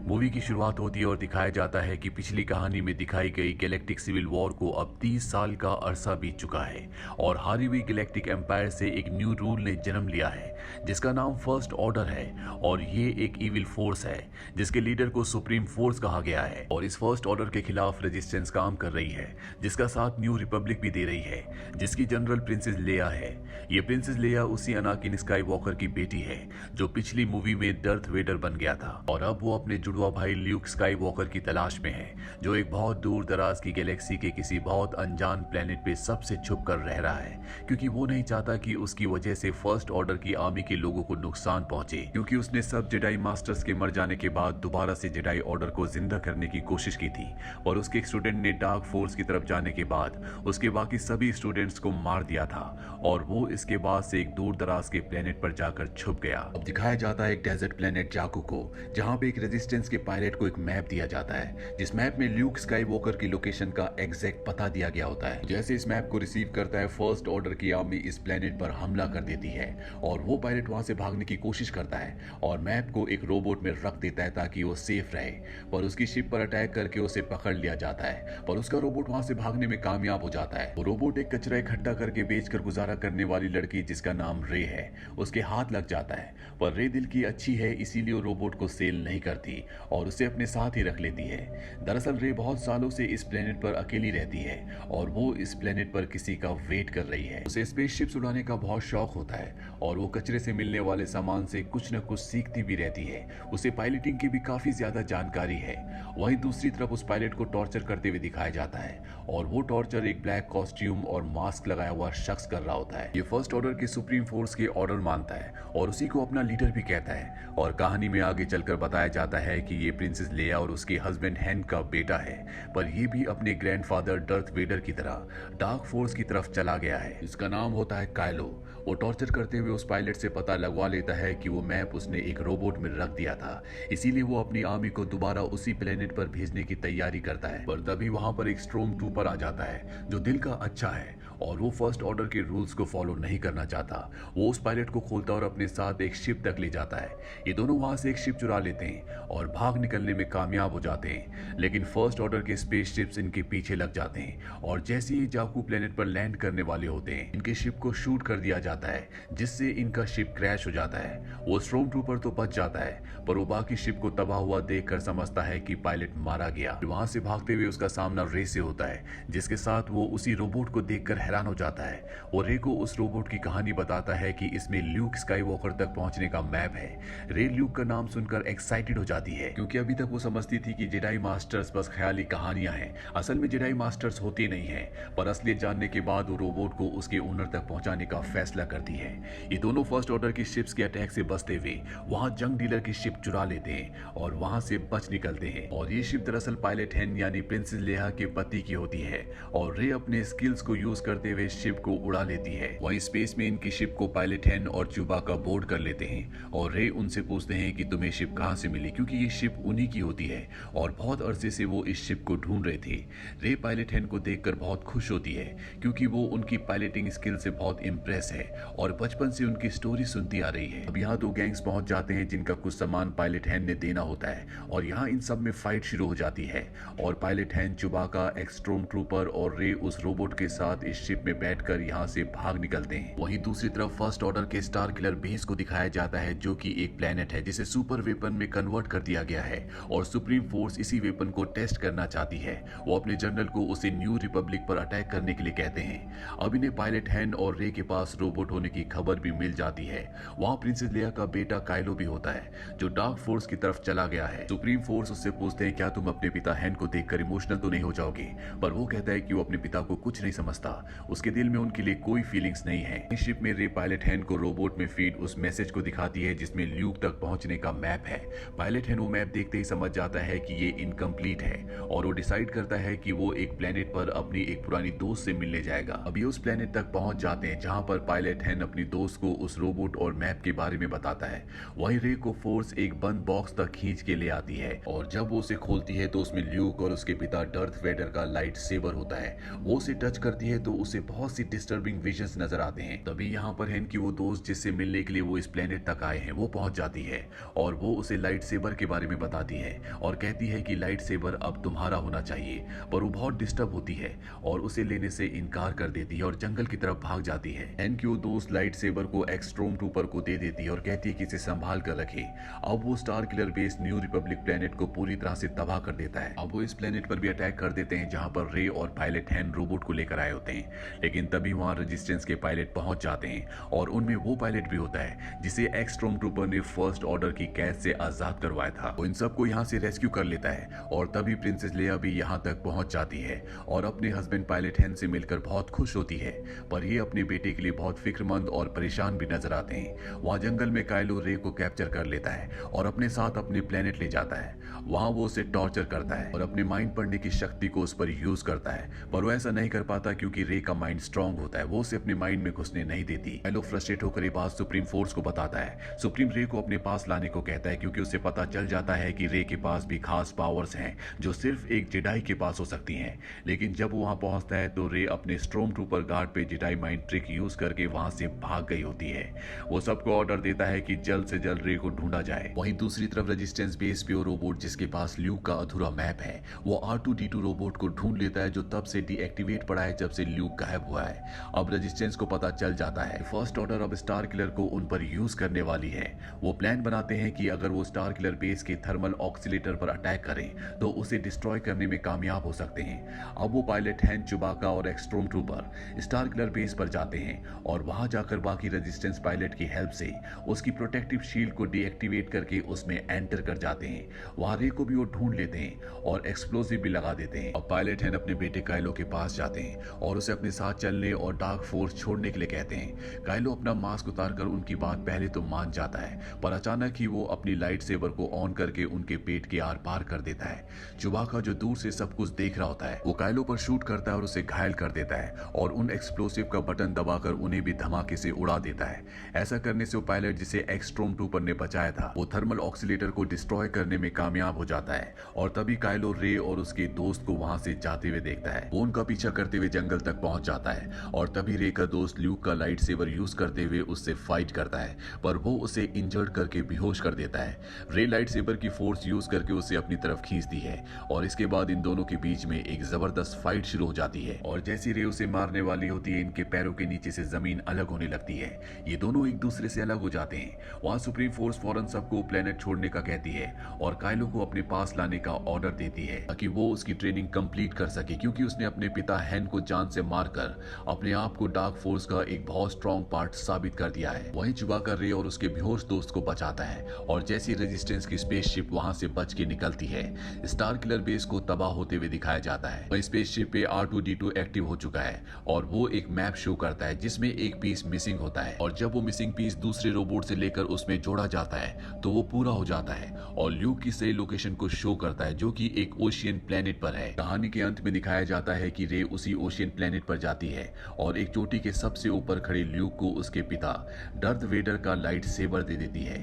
Movie की शुरुआत होती है और दिखाया जाता है कि पिछली कहानी में दिखाई गई गैलेक्टिक सिविल वॉर को अब 30 साल का अरसा बीत चुका है और हारी हुई गैलेक्टिक एम्पायर से एक न्यू रूल ने जन्म लिया है जिसका नाम फर्स्ट ऑर्डर है। और ये एक इविल फोर्स है जिसके लीडर को सुप्रीम फोर्स कहा गया है और इस फर्स्ट ऑर्डर के खिलाफ रेजिस्टेंस काम कर रही है, जिसका साथ न्यू रिपब्लिक भी दे रही है, जिसकी जनरल प्रिंसेस लेया है। ये प्रिंसेस लेया उसी अनाकिन स्काई वॉकर की बेटी है जो पिछली मूवी में डर्थ वेडर बन गया था और अब वो अपने जुड़वा भाई ल्यूक स्काई वॉकर की तलाश में है जो एक बहुत दूर दराज की गैलेक्सी के किसी बहुत अनजान प्लेनेट पे सबसे छुप कर रह रहा है, क्योंकि वो नहीं चाहता कि उसकी वजह से फर्स्ट ऑर्डर की आर्मी के लोगों को नुकसान पहुंचे, क्योंकि उसने सब जेडाई मास्टर्स के मर जाने के बाद दोबारा से जेडाई ऑर्डर को जिंदा करने की कोशिश की थी और उसके एक स्टूडेंट ने डार्क फोर्स की तरफ जाने के बाद उसके बाकी सभी स्टूडेंट्स को मार दिया था और वो इसके बाद से एक दूर दराज के प्लेनेट पर जाकर छुप गया। अब दिखाया जाता है एक डेजर्ट प्लेनेट जाकू को, जहां पे एक रेजिस्टेंस के पायलट को एक मैप दिया जाता है जिस मैप में ल्यूक स्काई वॉकर की लोकेशन का एग्जैक्ट पता दिया गया होता है। जैसे इस मैप को रिसीव करता है फर्स्ट ऑर्डर की आर्मी इस प्लेनेट पर हमला कर देती है और वो पायलट वहां से भागने की कोशिश करता है और मैप को एक रोबोट में रख देता है ताकि वो सेफ रहे, पर उसकी शिप पर अटैक करके उसे पकड़ लिया जाता है पर उसका रोबोट वहां से भागने में कामयाब हो जाता है। वो रोबोट एक कचरा इकट्ठा करके बेचकर गुजारा करने वाली लड़की जिसका नाम रे है उसके हाथ लग जाता है, पर रे दिल की अच्छी है इसीलिए वो रोबोट को सेल नहीं करती और उसे अपने साथ ही रख लेती है। दरअसल रे बहुत सालों से इस प्लेनेट पर अकेली रहती है और वो इस प्लेनेट पर किसी का वेट कर रही है। उसे स्पेसशिप्स उड़ाने का बहुत शौक होता है और वो कचरे से मिलने वाले सामान से कुछ न कुछ सीखती भी रहती है। उसे पायलटिंग की भी काफी ज्यादा जानकारी है। वहीं दूसरी तरफ उस पायलट को टॉर्चर करते हुए दिखाया जाता है और वो टॉर्चर एक ब्लैक कॉस्ट्यूम और मास्क लगाया हुआ शख्स कर रहा होता है। ये फर्स्ट ऑर्डर की सुप्रीम फोर्स के ऑर्डर मानता है और उसी को अपना लीडर भी कहता है और कहानी में आगे चलकर बताया जाता है कि ये प्रिंसेस लेया और उसके हस्बैंड हैन का बेटा है, पर ये भी अपने ग्रैंडफादर डर्थ वेडर की तरह डार्क फोर्स की तरफ चला गया है। इसका नाम होता है कायलो। वो टॉर्चर करते हुए उस पायलट से पता लगवा लेता है कि वो मैप उसने एक रोबोट में रख दिया था, इसीलिए वो अपनी आर्मी को दोबारा उसी प्लेनेट पर भेजने की तैयारी करता है। पर तभी वहां पर एक स्ट्रॉम ट्रूपर आ जाता है जो दिल का अच्छा है और वो फर्स्ट ऑर्डर के रूल्स को फॉलो नहीं करना चाहता। वो उस पायलट को खोलता और अपने साथ एक शिप तक ले जाता है। ये दोनों वहां से एक शिप चुरा लेते हैं और भाग निकलने में कामयाब हो जाते हैं, लेकिन फर्स्ट ऑर्डर के स्पेसशिप्स इनके पीछे लग जाते हैं और जैसे ही जाकू प्लेनेट पर लैंड करने वाले होते हैं इनके शिप को शूट कर दिया जाता है जिससे इनका शिप क्रैश हो जाता है। वो स्ट्रॉम ट्रूपर तो बच जाता है पर वो बाकी शिप को तबाह हुआ देखकर समझता है कि पायलट मारा गया। वहां से भागते हुए उसका सामना रे से होता है जिसके साथ वो उसी रोबोट को देखकर हैरान हो जाता है और रे को उस रोबोट की कहानी बताता है कि इसमें ल्यूक स्काई वॉकर तक पहुंचने का मैप है। रे ल्यूक का नाम सुनकर एक्साइटेड हो जाती है क्योंकि अभी तक वो समझती थी कि जेडाई मास्टर्स बस ख्याली कहानियां हैं, असल में जेडाई मास्टर्स होते नहीं हैं, पर असलियत जानने के बाद वो रोबोट को उसके ओनर तक पहुंचाने का फैसला करती है। ये दोनों फर्स्ट ऑर्डर की शिप्स के अटैक से बचते हुए वहां जंग डीलर की शिप चुरा लेते हैं और वहां से बच निकलते हैं और ये शिप दरअसल पायलट हैन यानी प्रिंसेस लेया के पति की होती है और रे अपने स्किल्स को यूज करते हुए शिप को उड़ा लेती है। वहीं स्पेस में इनकी शिप को पायलट हैन और च्यूबाका बोर्ड कर लेते हैं और रे उनसे पूछते हैं कि तुम्हें शिप कहां से मिली, क्योंकि ये शिप उन्हीं की होती है और बहुत अरसे से वो इस शिप को ढूंढ रहे थे। रे पायलट हैन को देखकर बहुत खुश होती है क्योंकि वो उनकी पायलटिंग स्किल से बहुत इंप्रेस है और बचपन से उनकी स्टोरी सुनती आ रही है। अब यहाँ दो गैंग्स पहुंच जाते हैं जिनका कुछ सामान पायलट हैन ने देना होता है और यहाँ इन सब में फाइट शुरू हो जाती है और पायलट हैन, च्यूबाका, एक्सट्रोम ट्रूपर और रे उस रोबोट के साथ इस शिप में बैठकर यहाँ से भाग निकलते हैं। वहीं दूसरी तरफ फर्स्ट ऑर्डर के स्टार किलर बेस को दिखाया जाता है जो कि एक प्लेनेट है जिसे सुपर वेपन में कन्वर्ट कर दिया गया है और सुप्रीम फोर्स इसी वेपन को टेस्ट करना चाहती है। वो अपने जनरल को उसे न्यू रिपब्लिक पर अटैक करने के लिए कहते हैं। अब इन्हें पायलट हैन और रे के पास रोबोट होने की खबर भी मिल जाती है। वहां प्रिंसेस लेया का बेटा काइलो भी होता है जो डार्क फोर्स की तरफ चला गया है। सुप्रीम फोर्स उससे पूछते हैं क्या तुम अपने पिता हैन को देखकर इमोशनल तो नहीं हो जाओगे, पर वो कहता है कि वो अपने पिता को कुछ नहीं समझता, उसके दिल में उनके लिए कोई फीलिंग्स नहीं है। इस शिप में रे पायलट हैन को रोबोट में फीड उस मैसेज को दिखाती है जिसमें ल्यूक तक पहुंचने का मैप है। पायलट हैन वो मैप देखते ही समझ जाता है कि ये इनकम्प्लीट है और वो डिसाइड करता है कि वो एक प्लेनेट पर अपनी एक पुरानी दोस्त से मिलने जाएगा। अब ये उस प्लेनेट तक पहुंच जाते हैं जहां पर पायलट पायलट हैन अपनी दोस्त को उस रोबोट और मैप के बारे में बताता है। वहीं रे को फोर्स एक बंद बॉक्स तक खींच के ले आती है और जब वो उसे खोलती है तो उसमें ल्यूक और उसके पिता डर्थ वेडर का लाइट सेबर होता है। वो उसे टच करती है तो उसे बहुत सी डिस्टर्बिंग विजन्स नजर आते हैं। तभी यहाँ पर हैन की वो दोस्त जिससे मिलने के लिए वो इस प्लेनेट तक आए हैं वो पहुंच जाती है और वो उसे लाइट सेबर के बारे में बताती है और कहती है कि लाइट सेबर अब तुम्हारा होना चाहिए, पर वो बहुत डिस्टर्ब होती है और उसे लेने से इनकार कर देती है और जंगल की तरफ भाग जाती है। हैन की वो दोस्त लाइट सेबर को एक्सट्रोम ट्रूपर को दे देती है और कहती है कि इसे संभाल कर रखे। अब वो star killer base new Republic planet को पूरी तरह से तबाह कर देता है। अब वो इस प्लेनेट पर भी अटैक कर देते हैं जहां पर रे और पायलट हैन रोबोट को लेकर आए होते हैं, लेकिन तभी वहां रेजिस्टेंस के पायलट पहुंच जाते हैं और उनमें वो पायलट भी होता है जिसे एक्सट्रोम ट्रूपर ने फर्स्ट ऑर्डर की कैद से आजाद करवाया था। वो इन सबको यहाँ से रेस्क्यू कर लेता है और तभी प्रिंसेस लेया भी यहाँ तक पहुंच जाती है और अपने हस्बैंड पायलट हैन से मिलकर बहुत खुश होती है, पर ये अपने बेटे के लिए बहुत फिक्रमंद और परेशान भी नजर आते हैं। वहां जंगल में काइलो रे को कैप्चर कर लेता है और अपने साथ अपने प्लेनेट ले जाता है। वहां वो उसे टॉर्चर करता है और अपने माइंड पढ़ने की शक्ति को उस पर यूज करता है, पर वो ऐसा नहीं कर पाता क्योंकि रे का माइंड स्ट्रांग होता है। वो उसे अपने माइंड में घुसने नहीं देती। काइलो फ्रस्ट्रेट होकर ये बात सुप्रीम फोर्स को बताता है। सुप्रीम रे को अपने पास लाने को कहता है क्योंकि उसे पता चल जाता है कि रे के पास भी खास पावर्स हैं जो सिर्फ एक जेडाई के पास हो सकती हैं। लेकिन जब वो वहां पहुंचता है तो रे अपने स्टॉर्म ट्रूपर गार्ड पे जेडाई माइंड ट्रिक यूज करके वहां से भाग गई होती है। वो सबको ऑर्डर देता है कि जल्द से जल्द रे को ढूंढा जाए। वहीं दूसरी तरफ रेजिस्टेंस बेस पे वो रोबोट जिसके पास ल्यूक का अधूरा मैप है वो R2-D2 रोबोट को ढूंढ लेता है जो तब से डीएक्टिवेट पड़ा है जब से ल्यूक गायब हुआ है। अब रेजिस्टेंस को पता चल जाता है फर्स्ट ऑर्डर अब स्टार किलर को उन पर यूज करने वाली है। वो प्लान बनाते हैं कि अगर वो स्टार किलर बेस के थर्मल ऑक्सीलेटर पर अटैक करें तो उसे डिस्ट्रॉय करने में कामयाब हो सकते हैं। अब वो पायलट हैन, चुबाका और एक्सट्रोम ट्रूपर स्टार किलर बेस पर जाते हैं और वहां जाकर बाकी रेजिस्टेंस पायलट की हेल्प से उसकी प्रोटेक्टिव शील्ड को डीएक्टिवेट करके उसमें एंटर कर जाते हैं। वहां रे को भी वो ढूंढ लेते हैं और एक्सप्लोसिव भी लगा देते हैं। अब पायलट हैन अपने बेटे काइलो के पास जाते हैं और उसे अपने साथ चलने और डार्क फोर्स छोड़ने के लिए कहते हैं। काइलो अपना मास्क उतारकर उनकी बात पहले तो मान जाता है, पर अचानक ही वो अपनी लाइट सेबर को ऑन करके उनके पेट के आर पार कर देता है। चुबाका जो दूर से सब कुछ देख रहा होता है वो काइलो पर शूट करता है और उसे घायल कर देता है और उन एक्सप्लोसिव का बटन दबाकर उन्हें भी धमाके से उड़ा देता है। ऐसा करने से वो पायलट जिसे एक्सट्रोम ट्रूपर ने बचाया था वो थर्मल ऑक्सीलेटर को डिस्ट्रॉय करने में कामयाब हो जाता है और तभी काइलो रे और उसके दोस्त को वहां से जाते हुए देखता है। वो उनका पीछा करते हुए जंगल तक पहुंच जाता है और तभी रे का दोस्त ल्यूक का लाइट सेवर यूज करते हुए उससे फाइट करता है, पर वो उसे इंजर्ड करके बेहोश कर देता है। रे लाइट सेवर की फोर्स यूज करके उसे अपनी तरफ खींचती है और इसके बाद इन दोनों के बीच में एक जबरदस्त फाइट शुरू हो जाती है और जैसी रे उसे मारने वाली होती है इनके पैरों के नीचे से जमीन अलग होने लगती है। ये दोनों एक दूसरे से अलग हो जाते हैं। वहां सुप्रीम फोर्स फौरन सबको प्लेनेट छोड़ने का कहती है और काइलो को अपने पास लाने का ऑर्डर देती है ताकि वो उसकी ट्रेनिंग कंप्लीट कर सके, क्योंकि उसने अपने पिता हैन को जान से मारकर अपने आप को डार्क फोर्स का एक बहुत स्ट्रॉन्ग पार्ट साबित कर दिया है। वहीं चुबाका रे और उसके बेहोश दोस्त को बचाता है और जैसी रेजिस्टेंस की स्पेसशिप वहां से बच के निकलती है स्टार किलर बेस को तबाह होते हुए दिखाया जाता है। वहीं स्पेसशिप पे R2-D2 एक्टिव हो चुका है और वो एक मैप शो करता है जिसमें एक पीस मिसिंग होता है और जब वो मिसिंग पीस दूसरे रोबोट से लेकर उसमें जोड़ा जाता है तो वो पूरा हो जाता है और ल्यूक की सही लोकेशन को शो करता है जो कि एक ओशियन प्लेनेट पर है। कहानी के अंत में दिखाया जाता है कि रे उसी ओशियन प्लेनेट पर जाती है और एक चोटी के सबसे ऊपर खड़े ल्यूक को उसके पिता डर्थ वेडर का लाइट सेबर दे देती है।